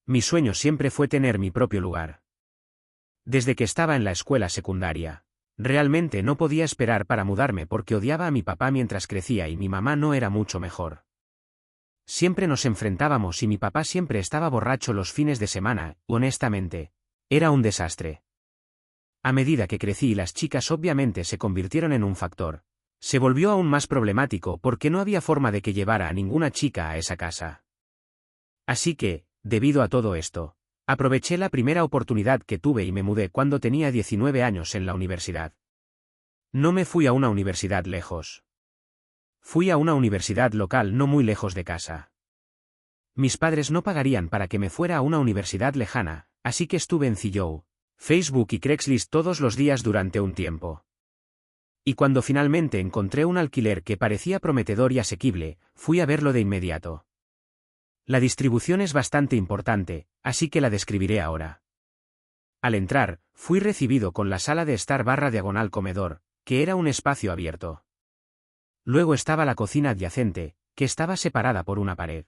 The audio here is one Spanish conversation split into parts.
Mi sueño siempre fue tener mi propio lugar. Desde que estaba en la escuela secundaria, realmente no podía esperar para mudarme porque odiaba a mi papá mientras crecía y mi mamá no era mucho mejor. Siempre nos enfrentábamos y mi papá siempre estaba borracho los fines de semana, honestamente, era un desastre. A medida que crecí las chicas obviamente se convirtieron en un factor. Se volvió aún más problemático porque no había forma de que llevara a ninguna chica a esa casa. Así que, debido a todo esto, aproveché la primera oportunidad que tuve y me mudé cuando tenía 19 años en la universidad. No me fui a una universidad lejos. Fui a una universidad local no muy lejos de casa. Mis padres no pagarían para que me fuera a una universidad lejana, así que estuve en Zillow, Facebook y Craigslist todos los días durante un tiempo. Y cuando finalmente encontré un alquiler que parecía prometedor y asequible, fui a verlo de inmediato. La distribución es bastante importante, así que la describiré ahora. Al entrar, fui recibido con la sala de estar / diagonal comedor, que era un espacio abierto. Luego estaba la cocina adyacente, que estaba separada por una pared.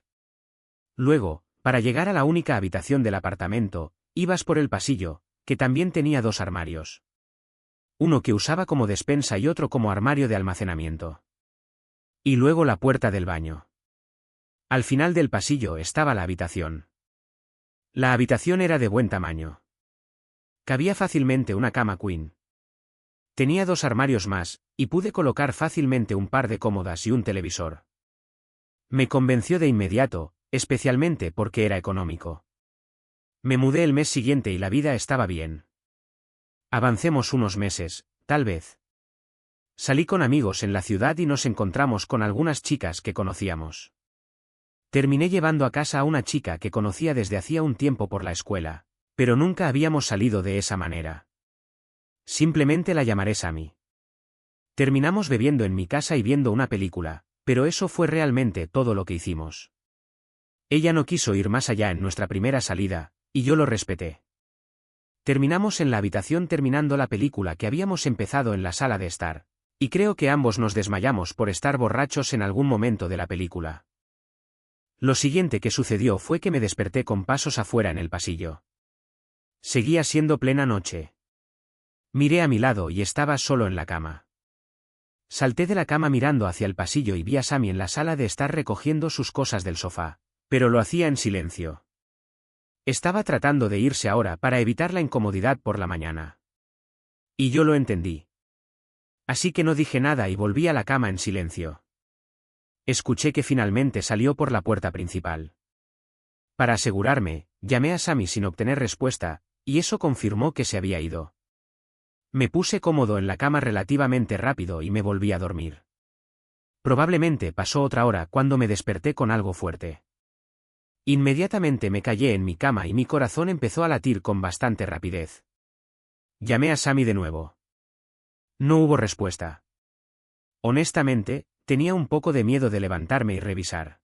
Luego, para llegar a la única habitación del apartamento, ibas por el pasillo, que también tenía 2 armarios. Uno que usaba como despensa y otro como armario de almacenamiento. Y luego la puerta del baño. Al final del pasillo estaba la habitación. La habitación era de buen tamaño. Cabía fácilmente una cama queen. Tenía 2 armarios más, y pude colocar fácilmente un par de cómodas y un televisor. Me convenció de inmediato, especialmente porque era económico. Me mudé el mes siguiente y la vida estaba bien. Avancemos unos meses, tal vez. Salí con amigos en la ciudad y nos encontramos con algunas chicas que conocíamos. Terminé llevando a casa a una chica que conocía desde hacía un tiempo por la escuela, pero nunca habíamos salido de esa manera. Simplemente la llamaré Sammy. Terminamos bebiendo en mi casa y viendo una película, pero eso fue realmente todo lo que hicimos. Ella no quiso ir más allá en nuestra primera salida, y yo lo respeté. Terminamos en la habitación terminando la película que habíamos empezado en la sala de estar, y creo que ambos nos desmayamos por estar borrachos en algún momento de la película. Lo siguiente que sucedió fue que me desperté con pasos afuera en el pasillo. Seguía siendo plena noche. Miré a mi lado y estaba solo en la cama. Salté de la cama mirando hacia el pasillo y vi a Sammy en la sala de estar recogiendo sus cosas del sofá, pero lo hacía en silencio. Estaba tratando de irse ahora para evitar la incomodidad por la mañana. Y yo lo entendí. Así que no dije nada y volví a la cama en silencio. Escuché que finalmente salió por la puerta principal. Para asegurarme, llamé a Sammy sin obtener respuesta, y eso confirmó que se había ido. Me puse cómodo en la cama relativamente rápido y me volví a dormir. Probablemente pasó otra hora cuando me desperté con algo fuerte. Inmediatamente me callé en mi cama y mi corazón empezó a latir con bastante rapidez. Llamé a Sammy de nuevo. No hubo respuesta. Honestamente, tenía un poco de miedo de levantarme y revisar.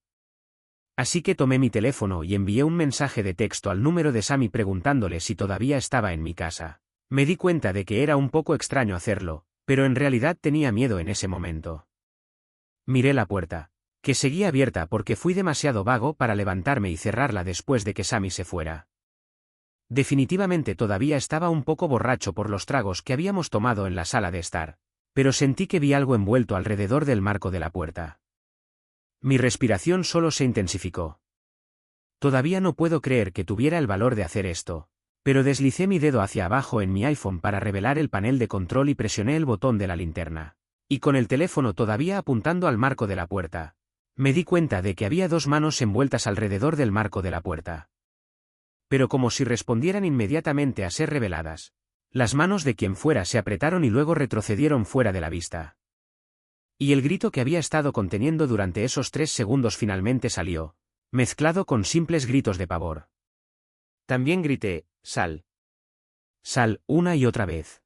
Así que tomé mi teléfono y envié un mensaje de texto al número de Sammy preguntándole si todavía estaba en mi casa. Me di cuenta de que era un poco extraño hacerlo, pero en realidad tenía miedo en ese momento. Miré la puerta, que seguía abierta porque fui demasiado vago para levantarme y cerrarla después de que Sammy se fuera. Definitivamente todavía estaba un poco borracho por los tragos que habíamos tomado en la sala de estar, pero sentí que vi algo envuelto alrededor del marco de la puerta. Mi respiración solo se intensificó. Todavía no puedo creer que tuviera el valor de hacer esto, pero deslicé mi dedo hacia abajo en mi iPhone para revelar el panel de control y presioné el botón de la linterna. Y con el teléfono todavía apuntando al marco de la puerta, me di cuenta de que había 2 manos envueltas alrededor del marco de la puerta. Pero como si respondieran inmediatamente a ser reveladas, las manos de quien fuera se apretaron y luego retrocedieron fuera de la vista. Y el grito que había estado conteniendo durante esos 3 segundos finalmente salió, mezclado con simples gritos de pavor. También grité, «Sal. Sal», una y otra vez.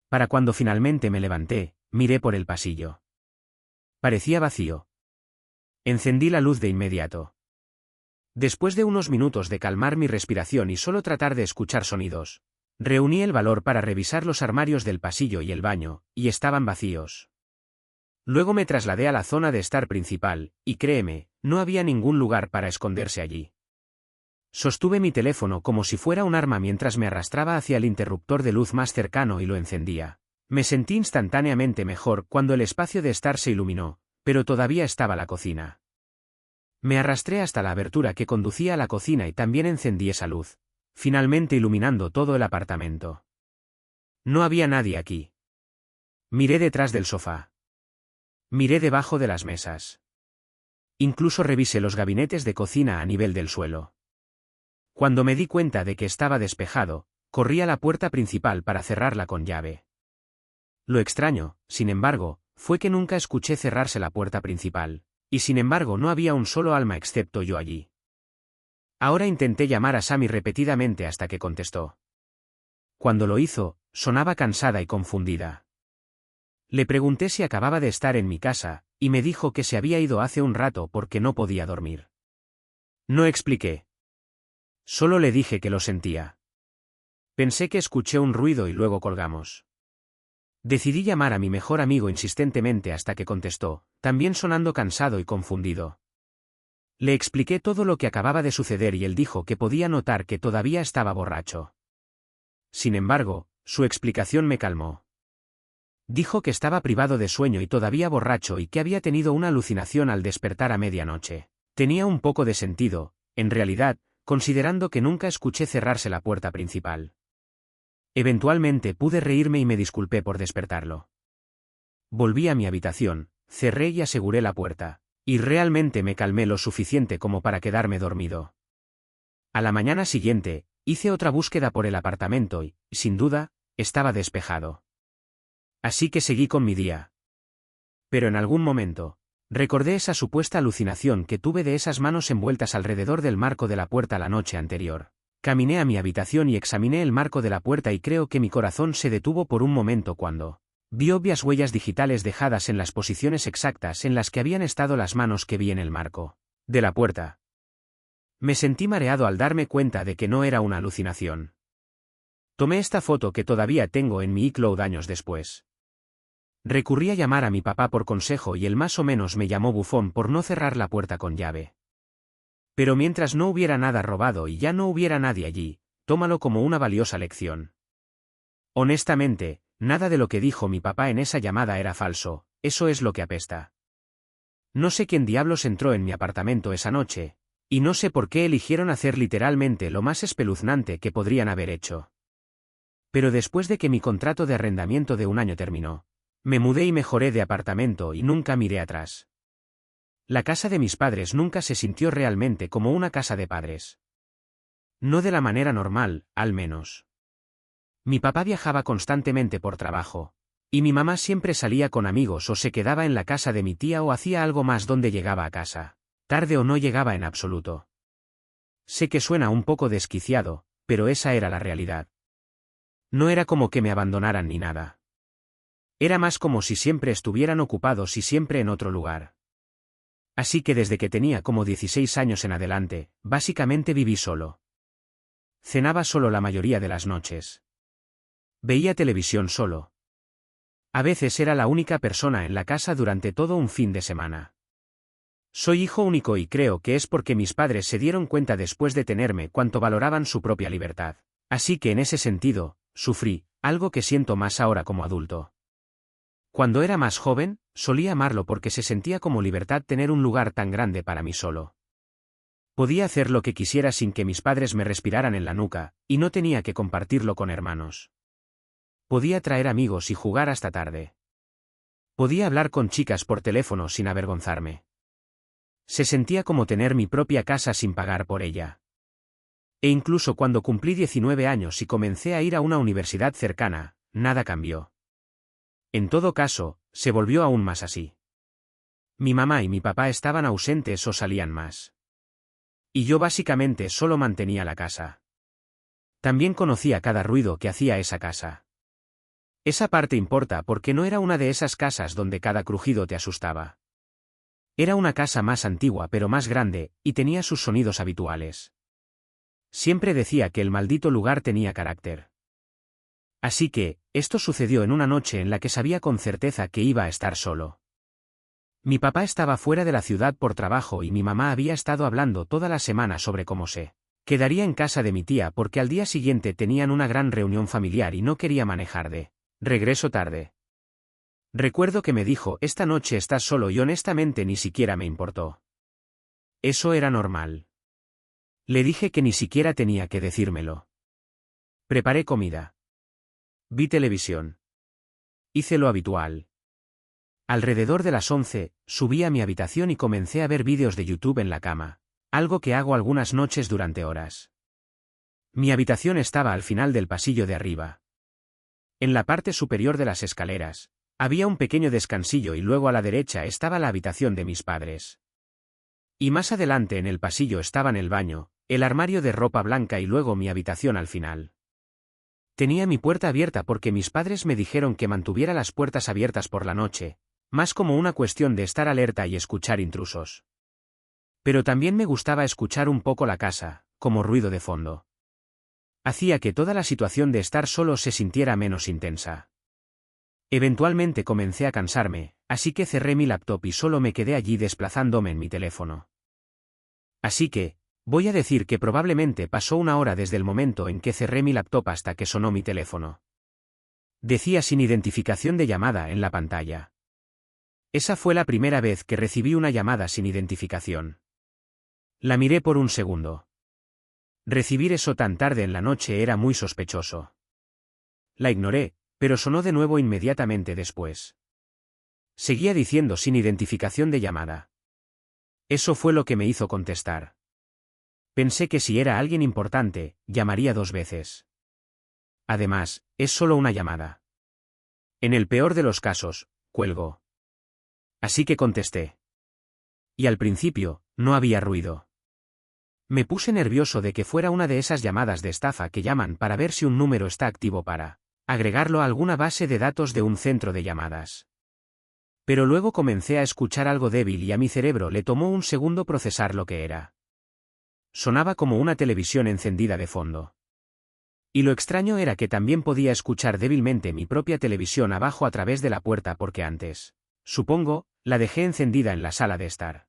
Para cuando finalmente me levanté, miré por el pasillo. Parecía vacío. Encendí la luz de inmediato. Después de unos minutos de calmar mi respiración y solo tratar de escuchar sonidos, reuní el valor para revisar los armarios del pasillo y el baño, y estaban vacíos. Luego me trasladé a la zona de estar principal, y créeme, no había ningún lugar para esconderse allí. Sostuve mi teléfono como si fuera un arma mientras me arrastraba hacia el interruptor de luz más cercano y lo encendía. Me sentí instantáneamente mejor cuando el espacio de estar se iluminó, pero todavía estaba la cocina. Me arrastré hasta la abertura que conducía a la cocina y también encendí esa luz, finalmente iluminando todo el apartamento. No había nadie aquí. Miré detrás del sofá. Miré debajo de las mesas. Incluso revisé los gabinetes de cocina a nivel del suelo. Cuando me di cuenta de que estaba despejado, corrí a la puerta principal para cerrarla con llave. Lo extraño, sin embargo, fue que nunca escuché cerrarse la puerta principal, y sin embargo no había un solo alma excepto yo allí. Ahora intenté llamar a Sammy repetidamente hasta que contestó. Cuando lo hizo, sonaba cansada y confundida. Le pregunté si acababa de estar en mi casa, y me dijo que se había ido hace un rato porque no podía dormir. No expliqué. Solo le dije que lo sentía. Pensé que escuché un ruido y luego colgamos. Decidí llamar a mi mejor amigo insistentemente hasta que contestó, también sonando cansado y confundido. Le expliqué todo lo que acababa de suceder y él dijo que podía notar que todavía estaba borracho. Sin embargo, su explicación me calmó. Dijo que estaba privado de sueño y todavía borracho y que había tenido una alucinación al despertar a medianoche. Tenía un poco de sentido, en realidad, considerando que nunca escuché cerrarse la puerta principal. Eventualmente pude reírme y me disculpé por despertarlo. Volví a mi habitación, cerré y aseguré la puerta, y realmente me calmé lo suficiente como para quedarme dormido. A la mañana siguiente, hice otra búsqueda por el apartamento y, sin duda, estaba despejado. Así que seguí con mi día. Pero en algún momento, recordé esa supuesta alucinación que tuve de esas manos envueltas alrededor del marco de la puerta la noche anterior. Caminé a mi habitación y examiné el marco de la puerta y creo que mi corazón se detuvo por un momento cuando vi obvias huellas digitales dejadas en las posiciones exactas en las que habían estado las manos que vi en el marco de la puerta. Me sentí mareado al darme cuenta de que no era una alucinación. Tomé esta foto que todavía tengo en mi iCloud años después. Recurrí a llamar a mi papá por consejo y él más o menos me llamó bufón por no cerrar la puerta con llave. Pero mientras no hubiera nada robado y ya no hubiera nadie allí, tómalo como una valiosa lección. Honestamente, nada de lo que dijo mi papá en esa llamada era falso, eso es lo que apesta. No sé quién diablos entró en mi apartamento esa noche, y no sé por qué eligieron hacer literalmente lo más espeluznante que podrían haber hecho. Pero después de que mi contrato de arrendamiento de un año terminó, me mudé y mejoré de apartamento y nunca miré atrás. La casa de mis padres nunca se sintió realmente como una casa de padres. No de la manera normal, al menos. Mi papá viajaba constantemente por trabajo, y mi mamá siempre salía con amigos o se quedaba en la casa de mi tía o hacía algo más donde llegaba a casa. Tarde o no llegaba en absoluto. Sé que suena un poco desquiciado, pero esa era la realidad. No era como que me abandonaran ni nada. Era más como si siempre estuvieran ocupados y siempre en otro lugar. Así que desde que tenía como 16 años en adelante, básicamente viví solo. Cenaba solo la mayoría de las noches. Veía televisión solo. A veces era la única persona en la casa durante todo un fin de semana. Soy hijo único y creo que es porque mis padres se dieron cuenta después de tenerme cuánto valoraban su propia libertad. Así que en ese sentido, sufrí, algo que siento más ahora como adulto. Cuando era más joven, solía amarlo porque se sentía como libertad tener un lugar tan grande para mí solo. Podía hacer lo que quisiera sin que mis padres me respiraran en la nuca, y no tenía que compartirlo con hermanos. Podía traer amigos y jugar hasta tarde. Podía hablar con chicas por teléfono sin avergonzarme. Se sentía como tener mi propia casa sin pagar por ella. E incluso cuando cumplí 19 años y comencé a ir a una universidad cercana, nada cambió. En todo caso, se volvió aún más así. Mi mamá y mi papá estaban ausentes o salían más. Y yo básicamente solo mantenía la casa. También conocía cada ruido que hacía esa casa. Esa parte importa porque no era una de esas casas donde cada crujido te asustaba. Era una casa más antigua pero más grande, y tenía sus sonidos habituales. Siempre decía que el maldito lugar tenía carácter. Así que, esto sucedió en una noche en la que sabía con certeza que iba a estar solo. Mi papá estaba fuera de la ciudad por trabajo y mi mamá había estado hablando toda la semana sobre cómo se Quedaría en casa de mi tía porque al día siguiente tenían una gran reunión familiar y no quería manejar de regreso tarde. Recuerdo que me dijo, esta noche estás solo y honestamente ni siquiera me importó. Eso era normal. Le dije que ni siquiera tenía que decírmelo. Preparé comida. Vi televisión. Hice lo habitual. Alrededor de las 11, subí a mi habitación y comencé a ver vídeos de YouTube en la cama, algo que hago algunas noches durante horas. Mi habitación estaba al final del pasillo de arriba. En la parte superior de las escaleras, había un pequeño descansillo y luego a la derecha estaba la habitación de mis padres. Y más adelante en el pasillo estaban el baño, el armario de ropa blanca y luego mi habitación al final. Tenía mi puerta abierta porque mis padres me dijeron que mantuviera las puertas abiertas por la noche, más como una cuestión de estar alerta y escuchar intrusos. Pero también me gustaba escuchar un poco la casa, como ruido de fondo. Hacía que toda la situación de estar solo se sintiera menos intensa. Eventualmente comencé a cansarme, así que cerré mi laptop y solo me quedé allí desplazándome en mi teléfono. Así que, voy a decir que probablemente pasó una hora desde el momento en que cerré mi laptop hasta que sonó mi teléfono. Decía sin identificación de llamada en la pantalla. Esa fue la primera vez que recibí una llamada sin identificación. La miré por un segundo. Recibir eso tan tarde en la noche era muy sospechoso. La ignoré, pero sonó de nuevo inmediatamente después. Seguía diciendo sin identificación de llamada. Eso fue lo que me hizo contestar. Pensé que si era alguien importante, llamaría 2 veces. Además, es solo una llamada. En el peor de los casos, cuelgo. Así que contesté. Y al principio, no había ruido. Me puse nervioso de que fuera una de esas llamadas de estafa que llaman para ver si un número está activo para agregarlo a alguna base de datos de un centro de llamadas. Pero luego comencé a escuchar algo débil y a mi cerebro le tomó un segundo procesar lo que era. Sonaba como una televisión encendida de fondo. Y lo extraño era que también podía escuchar débilmente mi propia televisión abajo a través de la puerta porque antes, supongo, la dejé encendida en la sala de estar.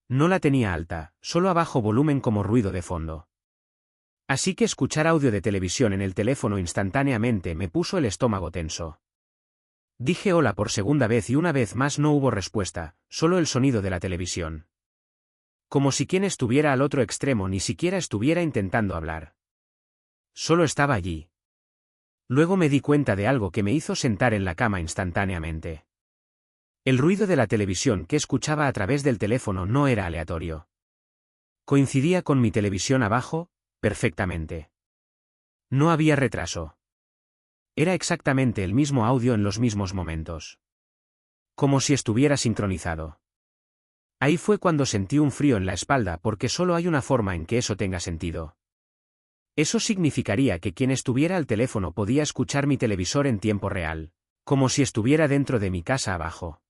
No la tenía alta, solo a bajo volumen como ruido de fondo. Así que escuchar audio de televisión en el teléfono instantáneamente me puso el estómago tenso. Dije hola por segunda vez y una vez más no hubo respuesta, solo el sonido de la televisión. Como si quien estuviera al otro extremo ni siquiera estuviera intentando hablar. Solo estaba allí. Luego me di cuenta de algo que me hizo sentar en la cama instantáneamente. El ruido de la televisión que escuchaba a través del teléfono no era aleatorio. Coincidía con mi televisión abajo, perfectamente. No había retraso. Era exactamente el mismo audio en los mismos momentos. Como si estuviera sincronizado. Ahí fue cuando sentí un frío en la espalda porque solo hay una forma en que eso tenga sentido. Eso significaría que quien estuviera al teléfono podía escuchar mi televisor en tiempo real, como si estuviera dentro de mi casa abajo.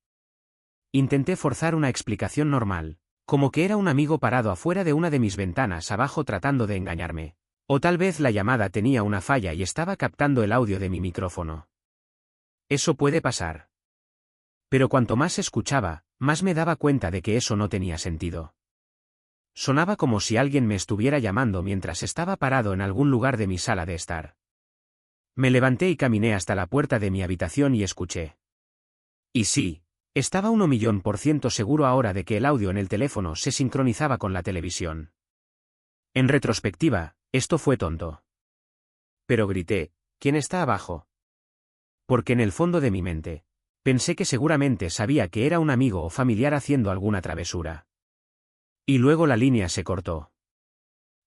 Intenté forzar una explicación normal, como que era un amigo parado afuera de una de mis ventanas abajo tratando de engañarme. O tal vez la llamada tenía una falla y estaba captando el audio de mi micrófono. Eso puede pasar. Pero cuanto más escuchaba, más me daba cuenta de que eso no tenía sentido. Sonaba como si alguien me estuviera llamando mientras estaba parado en algún lugar de mi sala de estar. Me levanté y caminé hasta la puerta de mi habitación y escuché. Y sí, estaba 1.000.000% seguro ahora de que el audio en el teléfono se sincronizaba con la televisión. En retrospectiva, esto fue tonto. Pero grité, ¿quién está abajo? Porque en el fondo de mi mente, pensé que seguramente sabía que era un amigo o familiar haciendo alguna travesura. Y luego la línea se cortó.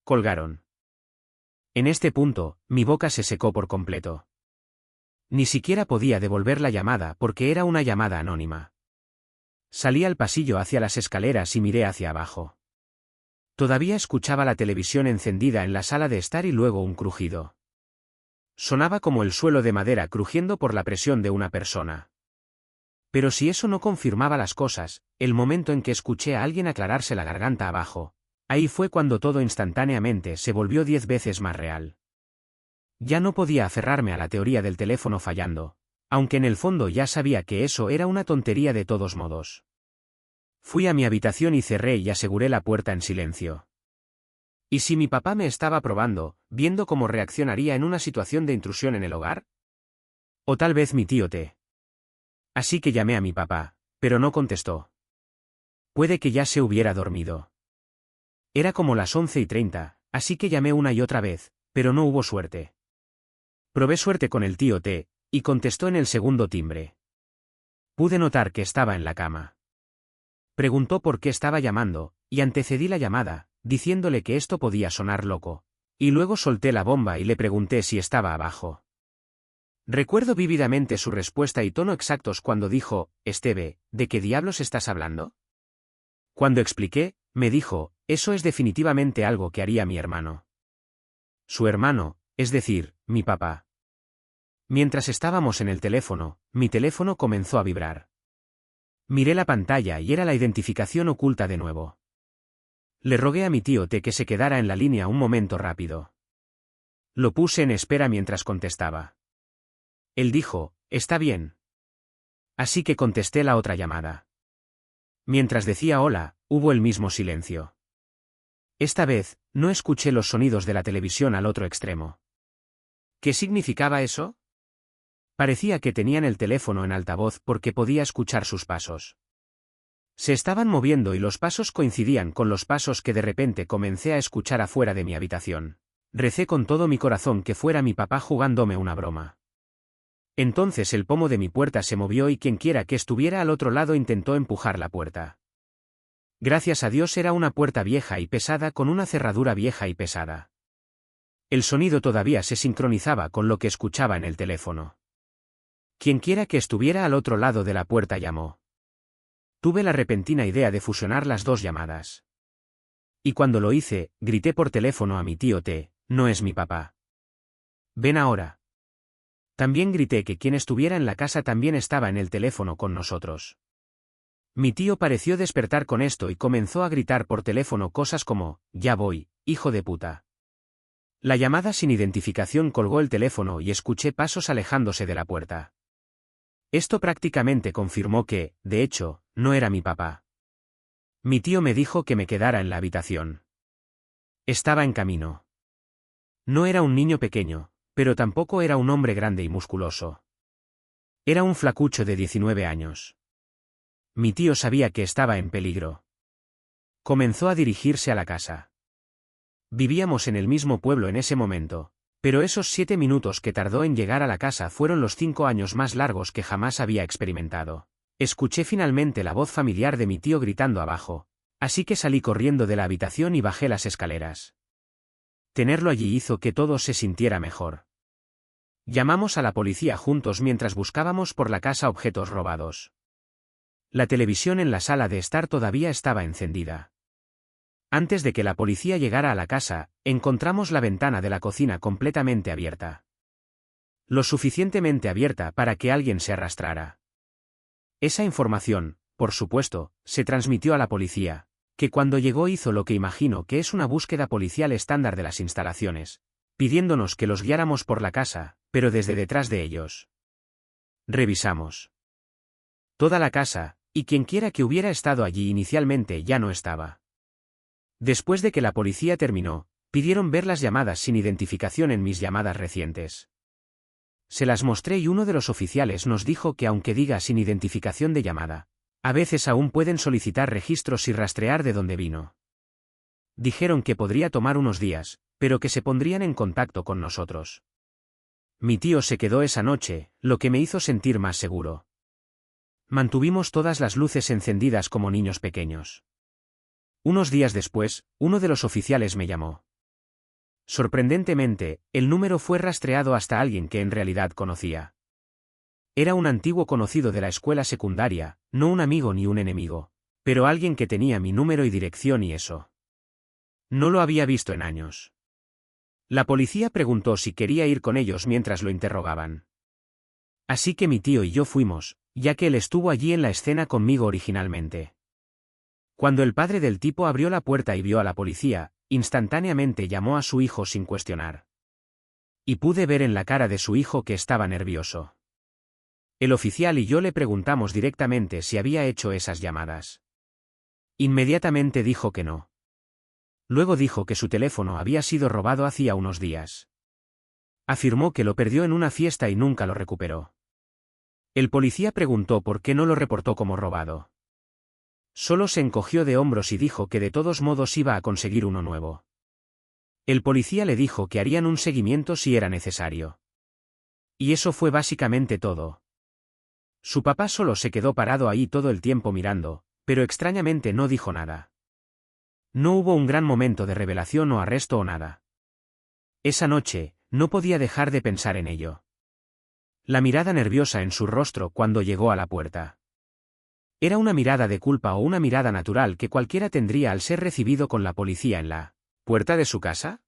Colgaron. En este punto, mi boca se secó por completo. Ni siquiera podía devolver la llamada porque era una llamada anónima. Salí al pasillo hacia las escaleras y miré hacia abajo. Todavía escuchaba la televisión encendida en la sala de estar y luego un crujido. Sonaba como el suelo de madera crujiendo por la presión de una persona. Pero si eso no confirmaba las cosas, el momento en que escuché a alguien aclararse la garganta abajo, ahí fue cuando todo instantáneamente se volvió 10 veces más real. Ya no podía aferrarme a la teoría del teléfono fallando, aunque en el fondo ya sabía que eso era una tontería de todos modos. Fui a mi habitación y cerré y aseguré la puerta en silencio. ¿Y si mi papá me estaba probando, viendo cómo reaccionaría en una situación de intrusión en el hogar? O tal vez mi tío T. Así que llamé a mi papá, pero no contestó. Puede que ya se hubiera dormido. Era como las 11:30, así que llamé una y otra vez, pero no hubo suerte. Probé suerte con el tío T, y contestó en el segundo timbre. Pude notar que estaba en la cama. Preguntó por qué estaba llamando, y antecedí la llamada, diciéndole que esto podía sonar loco. Y luego solté la bomba y le pregunté si estaba abajo. Recuerdo vívidamente su respuesta y tono exactos cuando dijo, Esteve, ¿de qué diablos estás hablando? Cuando expliqué, me dijo, eso es definitivamente algo que haría mi hermano. Su hermano, es decir, mi papá. Mientras estábamos en el teléfono, mi teléfono comenzó a vibrar. Miré la pantalla y era la identificación oculta de nuevo. Le rogué a mi tío T que se quedara en la línea un momento rápido. Lo puse en espera mientras contestaba. Él dijo, está bien. Así que contesté la otra llamada. Mientras decía hola, hubo el mismo silencio. Esta vez, no escuché los sonidos de la televisión al otro extremo. ¿Qué significaba eso? Parecía que tenían el teléfono en altavoz porque podía escuchar sus pasos. Se estaban moviendo y los pasos coincidían con los pasos que de repente comencé a escuchar afuera de mi habitación. Recé con todo mi corazón que fuera mi papá jugándome una broma. Entonces el pomo de mi puerta se movió y quienquiera que estuviera al otro lado intentó empujar la puerta. Gracias a Dios era una puerta vieja y pesada con una cerradura vieja y pesada. El sonido todavía se sincronizaba con lo que escuchaba en el teléfono. Quienquiera que estuviera al otro lado de la puerta llamó. Tuve la repentina idea de fusionar las dos llamadas. Y cuando lo hice, grité por teléfono a mi tío T, no es mi papá. Ven ahora. También grité que quien estuviera en la casa también estaba en el teléfono con nosotros. Mi tío pareció despertar con esto y comenzó a gritar por teléfono cosas como, ya voy, hijo de puta. La llamada sin identificación colgó el teléfono y escuché pasos alejándose de la puerta. Esto prácticamente confirmó que, de hecho, no era mi papá. Mi tío me dijo que me quedara en la habitación. Estaba en camino. No era un niño pequeño, pero tampoco era un hombre grande y musculoso. Era un flacucho de 19 años. Mi tío sabía que estaba en peligro. Comenzó a dirigirse a la casa. Vivíamos en el mismo pueblo en ese momento, pero esos 7 minutos que tardó en llegar a la casa fueron los 5 años más largos que jamás había experimentado. Escuché finalmente la voz familiar de mi tío gritando abajo, así que salí corriendo de la habitación y bajé las escaleras. Tenerlo allí hizo que todo se sintiera mejor. Llamamos a la policía juntos mientras buscábamos por la casa objetos robados. La televisión en la sala de estar todavía estaba encendida. Antes de que la policía llegara a la casa, encontramos la ventana de la cocina completamente abierta. Lo suficientemente abierta para que alguien se arrastrara. Esa información, por supuesto, se transmitió a la policía, que cuando llegó hizo lo que imagino que es una búsqueda policial estándar de las instalaciones, pidiéndonos que los guiáramos por la casa, pero desde detrás de ellos. Revisamos toda la casa, y quienquiera que hubiera estado allí inicialmente ya no estaba. Después de que la policía terminó, pidieron ver las llamadas sin identificación en mis llamadas recientes. Se las mostré y uno de los oficiales nos dijo que aunque diga sin identificación de llamada, a veces aún pueden solicitar registros y rastrear de dónde vino. Dijeron que podría tomar unos días, pero que se pondrían en contacto con nosotros. Mi tío se quedó esa noche, lo que me hizo sentir más seguro. Mantuvimos todas las luces encendidas como niños pequeños. Unos días después, uno de los oficiales me llamó. Sorprendentemente, el número fue rastreado hasta alguien que en realidad conocía. Era un antiguo conocido de la escuela secundaria, no un amigo ni un enemigo, pero alguien que tenía mi número y dirección y eso. No lo había visto en años. La policía preguntó si quería ir con ellos mientras lo interrogaban. Así que mi tío y yo fuimos, ya que él estuvo allí en la escena conmigo originalmente. Cuando el padre del tipo abrió la puerta y vio a la policía, instantáneamente llamó a su hijo sin cuestionar. Y pude ver en la cara de su hijo que estaba nervioso. El oficial y yo le preguntamos directamente si había hecho esas llamadas. Inmediatamente dijo que no. Luego dijo que su teléfono había sido robado hacía unos días. Afirmó que lo perdió en una fiesta y nunca lo recuperó. El policía preguntó por qué no lo reportó como robado. Solo se encogió de hombros y dijo que de todos modos iba a conseguir uno nuevo. El policía le dijo que harían un seguimiento si era necesario. Y eso fue básicamente todo. Su papá solo se quedó parado ahí todo el tiempo mirando, pero extrañamente no dijo nada. No hubo un gran momento de revelación o arresto o nada. Esa noche, no podía dejar de pensar en ello. La mirada nerviosa en su rostro cuando llegó a la puerta. ¿Era una mirada de culpa o una mirada natural que cualquiera tendría al ser recibido con la policía en la puerta de su casa?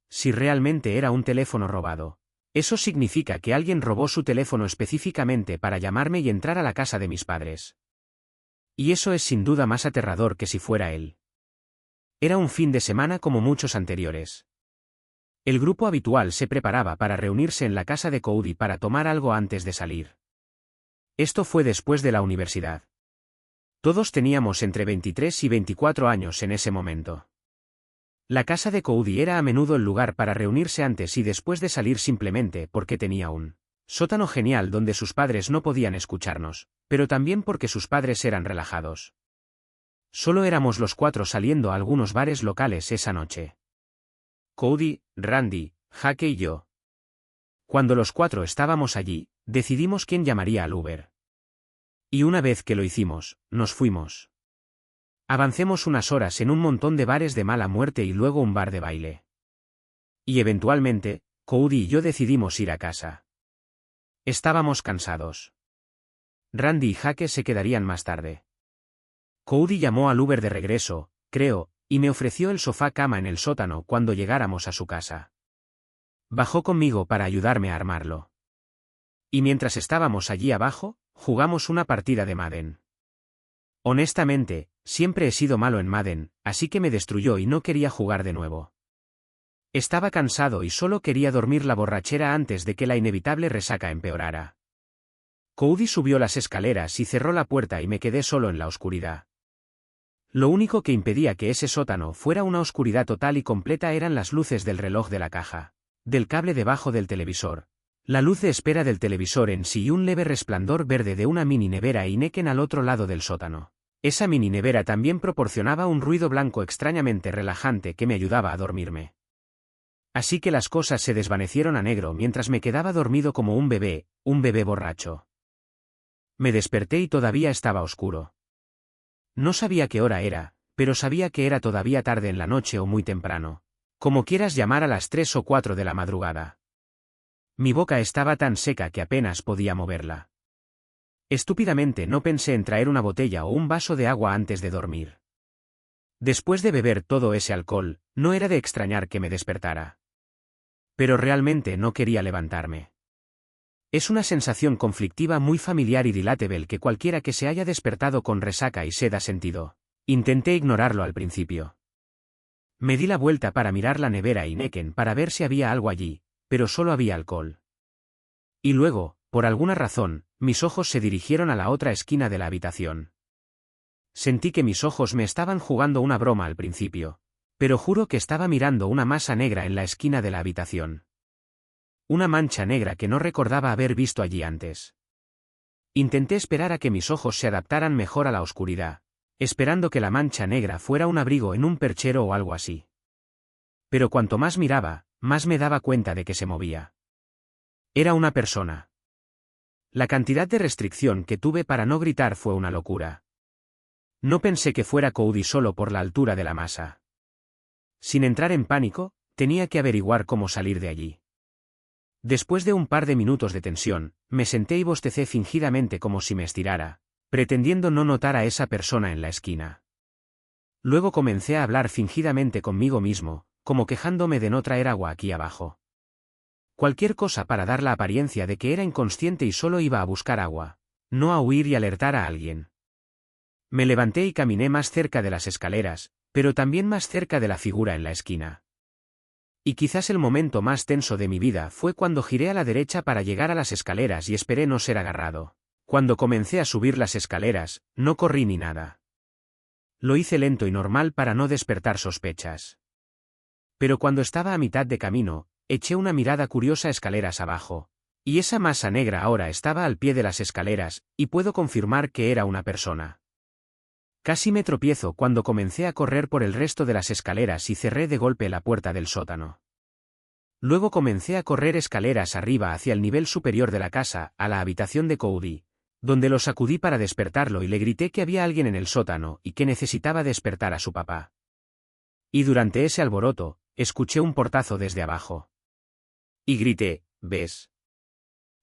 Si realmente era un teléfono robado, eso significa que alguien robó su teléfono específicamente para llamarme y entrar a la casa de mis padres. Y eso es sin duda más aterrador que si fuera él. Era un fin de semana como muchos anteriores. El grupo habitual se preparaba para reunirse en la casa de Cody para tomar algo antes de salir. Esto fue después de la universidad. Todos teníamos entre 23 y 24 años en ese momento. La casa de Cody era a menudo el lugar para reunirse antes y después de salir simplemente porque tenía un sótano genial donde sus padres no podían escucharnos, pero también porque sus padres eran relajados. Solo éramos los cuatro saliendo a algunos bares locales esa noche. Cody, Randy, Jake y yo. Cuando los cuatro estábamos allí, decidimos quién llamaría al Uber. Y una vez que lo hicimos, nos fuimos. Avancemos unas horas en un montón de bares de mala muerte y luego un bar de baile. Y eventualmente, Cody y yo decidimos ir a casa. Estábamos cansados. Randy y Jake se quedarían más tarde. Cody llamó al Uber de regreso, creo, y me ofreció el sofá cama en el sótano cuando llegáramos a su casa. Bajó conmigo para ayudarme a armarlo. Y mientras estábamos allí abajo, jugamos una partida de Madden. Honestamente, siempre he sido malo en Madden, así que me destruyó y no quería jugar de nuevo. Estaba cansado y solo quería dormir la borrachera antes de que la inevitable resaca empeorara. Cody subió las escaleras y cerró la puerta y me quedé solo en la oscuridad. Lo único que impedía que ese sótano fuera una oscuridad total y completa eran las luces del reloj de la caja, del cable debajo del televisor, la luz de espera del televisor en sí y un leve resplandor verde de una mini nevera Heineken al otro lado del sótano. Esa mini nevera también proporcionaba un ruido blanco extrañamente relajante que me ayudaba a dormirme. Así que las cosas se desvanecieron a negro mientras me quedaba dormido como un bebé borracho. Me desperté y todavía estaba oscuro. No sabía qué hora era, pero sabía que era todavía tarde en la noche o muy temprano. Como quieras llamar a las 3 o 4 de la madrugada. Mi boca estaba tan seca que apenas podía moverla. Estúpidamente no pensé en traer una botella o un vaso de agua antes de dormir. Después de beber todo ese alcohol, no era de extrañar que me despertara. Pero realmente no quería levantarme. Es una sensación conflictiva muy familiar y relatable que cualquiera que se haya despertado con resaca y sed ha sentido. Intenté ignorarlo al principio. Me di la vuelta para mirar la nevera Heineken para ver si había algo allí, pero solo había alcohol. Y luego, por alguna razón, mis ojos se dirigieron a la otra esquina de la habitación. Sentí que mis ojos me estaban jugando una broma al principio, pero juro que estaba mirando una masa negra en la esquina de la habitación. Una mancha negra que no recordaba haber visto allí antes. Intenté esperar a que mis ojos se adaptaran mejor a la oscuridad, esperando que la mancha negra fuera un abrigo en un perchero o algo así. Pero cuanto más miraba, más me daba cuenta de que se movía. Era una persona. La cantidad de restricción que tuve para no gritar fue una locura. No pensé que fuera Cody solo por la altura de la masa. Sin entrar en pánico, tenía que averiguar cómo salir de allí. Después de un par de minutos de tensión, me senté y bostecé fingidamente como si me estirara, pretendiendo no notar a esa persona en la esquina. Luego comencé a hablar fingidamente conmigo mismo, como quejándome de no traer agua aquí abajo. Cualquier cosa para dar la apariencia de que era inconsciente y solo iba a buscar agua, no a huir y alertar a alguien. Me levanté y caminé más cerca de las escaleras, pero también más cerca de la figura en la esquina. Y quizás el momento más tenso de mi vida fue cuando giré a la derecha para llegar a las escaleras y esperé no ser agarrado. Cuando comencé a subir las escaleras, no corrí ni nada. Lo hice lento y normal para no despertar sospechas. Pero cuando estaba a mitad de camino, eché una mirada curiosa escaleras abajo. Y esa masa negra ahora estaba al pie de las escaleras, y puedo confirmar que era una persona. Casi me tropiezo cuando comencé a correr por el resto de las escaleras y cerré de golpe la puerta del sótano. Luego comencé a correr escaleras arriba hacia el nivel superior de la casa, a la habitación de Cody, donde lo sacudí para despertarlo y le grité que había alguien en el sótano y que necesitaba despertar a su papá. Y durante ese alboroto, escuché un portazo desde abajo. Y grité, ¿ves?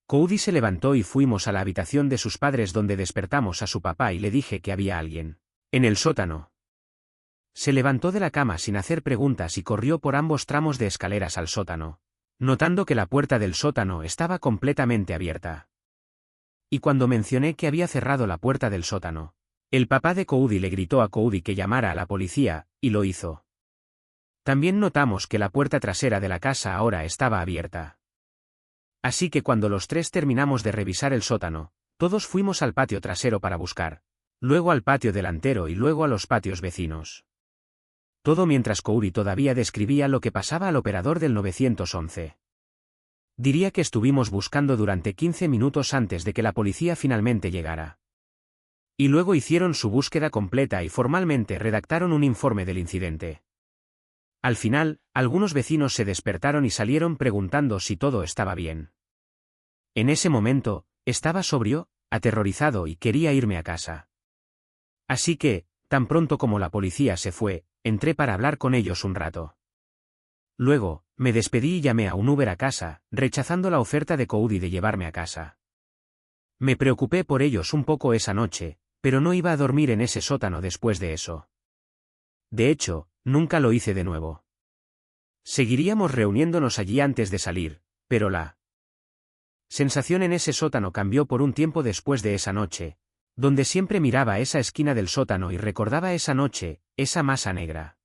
Cody se levantó y fuimos a la habitación de sus padres donde despertamos a su papá y le dije que había alguien en el sótano. Se levantó de la cama sin hacer preguntas y corrió por ambos tramos de escaleras al sótano, notando que la puerta del sótano estaba completamente abierta. Y cuando mencioné que había cerrado la puerta del sótano, el papá de Cody le gritó a Cody que llamara a la policía, y lo hizo. También notamos que la puerta trasera de la casa ahora estaba abierta. Así que cuando los tres terminamos de revisar el sótano, todos fuimos al patio trasero para buscar, luego al patio delantero y luego a los patios vecinos. Todo mientras Cody todavía describía lo que pasaba al operador del 911. Diría que estuvimos buscando durante 15 minutos antes de que la policía finalmente llegara. Y luego hicieron su búsqueda completa y formalmente redactaron un informe del incidente. Al final, algunos vecinos se despertaron y salieron preguntando si todo estaba bien. En ese momento, estaba sobrio, aterrorizado y quería irme a casa. Así que, tan pronto como la policía se fue, entré para hablar con ellos un rato. Luego, me despedí y llamé a un Uber a casa, rechazando la oferta de Cody de llevarme a casa. Me preocupé por ellos un poco esa noche, pero no iba a dormir en ese sótano después de eso. De hecho, nunca lo hice de nuevo. Seguiríamos reuniéndonos allí antes de salir, pero la sensación en ese sótano cambió por un tiempo después de esa noche, donde siempre miraba esa esquina del sótano y recordaba esa noche, esa masa negra.